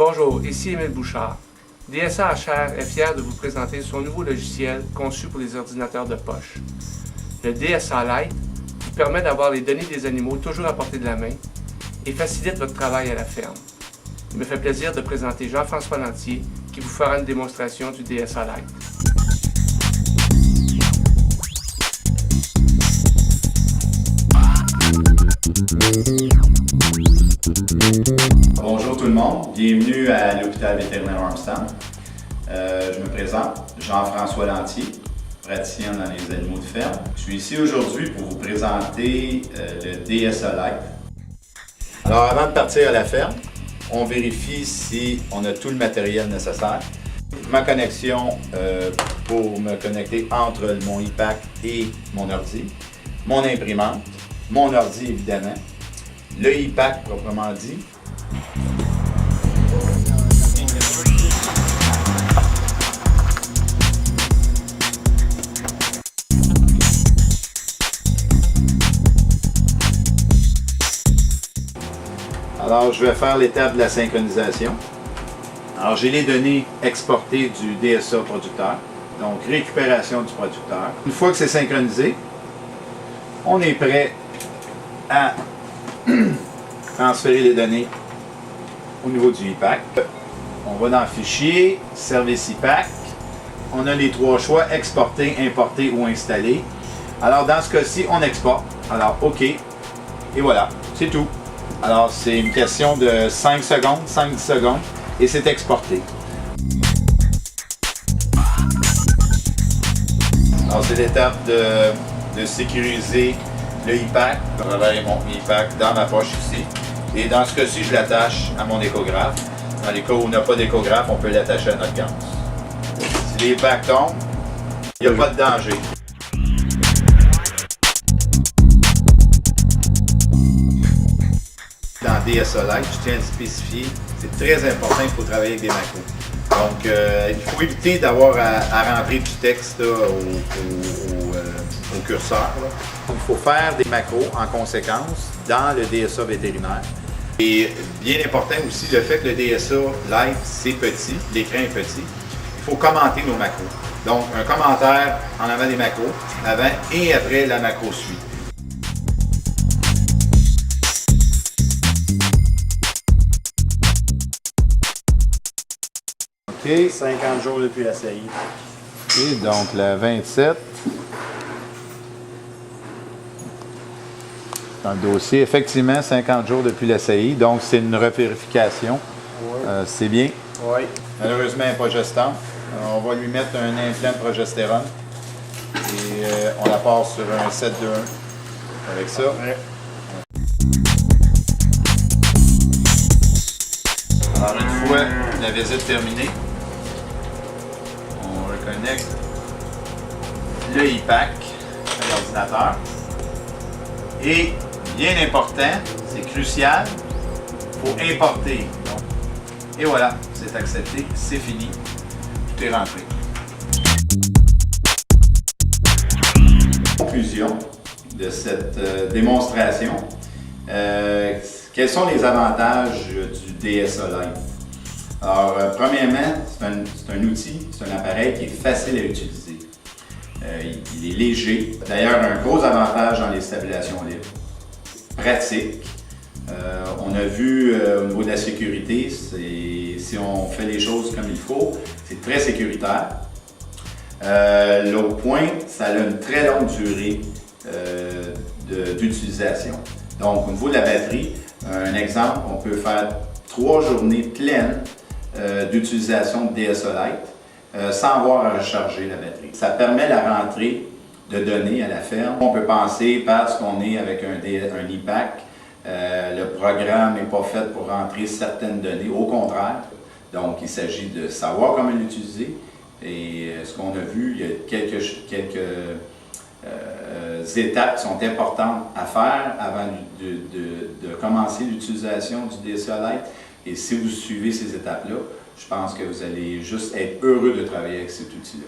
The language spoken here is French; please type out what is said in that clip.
Bonjour, ici Émile Bouchard. DSA HR est fier de vous présenter son nouveau logiciel conçu pour les ordinateurs de poche. Le DSA Lite vous permet d'avoir les données des animaux toujours à portée de la main et facilite votre travail à la ferme. Il me fait plaisir de présenter Jean-François Lantier qui vous fera une démonstration du DSA Lite. Bonjour tout le monde, bienvenue à l'hôpital vétérinaire Armstrong. Je me présente, Jean-François Lantier, praticien dans les animaux de ferme. Je suis ici aujourd'hui pour vous présenter le DSA Lite. Alors avant de partir à la ferme, on vérifie si on a tout le matériel nécessaire. Ma connexion pour me connecter entre mon iPack et mon ordi, mon imprimante, mon ordi évidemment, le iPack proprement dit. Alors, je vais faire l'étape de la synchronisation. Alors, j'ai les données exportées du DSA producteur, donc récupération du producteur. Une fois que c'est synchronisé, on est prêt à transférer les données au niveau du iPack. On va dans Fichier, Service iPack. On a les trois choix, exporter, importer ou installer. Alors, dans ce cas-ci, on exporte. Alors, OK. Et voilà, c'est tout. Alors, c'est une question de 5 secondes, 5-10 secondes, et c'est exporté. Alors, c'est l'étape de sécuriser le iPack. Je travaille mon iPack dans ma poche ici. Et dans ce cas-ci, je l'attache à mon échographe. Dans les cas où on n'a pas d'échographe, on peut l'attacher à notre ganse. Si l'iPack tombe, il n'y a pas de danger. Dans DSA Lite, je tiens à le spécifier, c'est très important, il faut travailler avec des macros. Donc, il faut éviter d'avoir à rentrer du texte là, au curseur. Là. Il faut faire des macros en conséquence dans le DSA vétérinaire. Et bien important aussi, le fait que le DSA Lite, c'est petit, l'écran est petit, il faut commenter nos macros. Donc, un commentaire en avant des macros, avant et après la macro suit. OK, 50 jours depuis la saillie. Et donc la 27. Dans le dossier, effectivement, 50 jours depuis la saillie. Donc c'est une revérification. Oui. C'est bien. Oui. Malheureusement, elle n'est pas gestante. On va lui mettre un implant de progestérone. Et on la passe sur un 7-2-1 avec ça. Ouais. Alors une fois la visite terminée, on reconnecte le iPack à l'ordinateur. Et bien important, c'est crucial, il faut importer. Et voilà, c'est accepté, c'est fini, tout est rentré. Conclusion de cette démonstration. Quels sont les avantages du DSA Lite? Alors, premièrement, c'est un outil, c'est un appareil qui est facile à utiliser. Il est léger. D'ailleurs, un gros avantage dans les stabilisations libres. Pratique. On a vu au niveau de la sécurité, si on fait les choses comme il faut, c'est très sécuritaire. L'autre point, ça a une très longue durée d'utilisation. Donc, au niveau de la batterie, un exemple, on peut faire 3 journées pleines d'utilisation de DSA Lite sans avoir à recharger la batterie. Ça permet la rentrée de données à la ferme. On peut penser, parce qu'on est avec un iPack, le programme n'est pas fait pour rentrer certaines données, au contraire. Donc, il s'agit de savoir comment l'utiliser. Et ce qu'on a vu, il y a quelques étapes qui sont importantes à faire avant de commencer l'utilisation du DSA Lite. Et si vous suivez ces étapes-là, je pense que vous allez juste être heureux de travailler avec cet outil-là.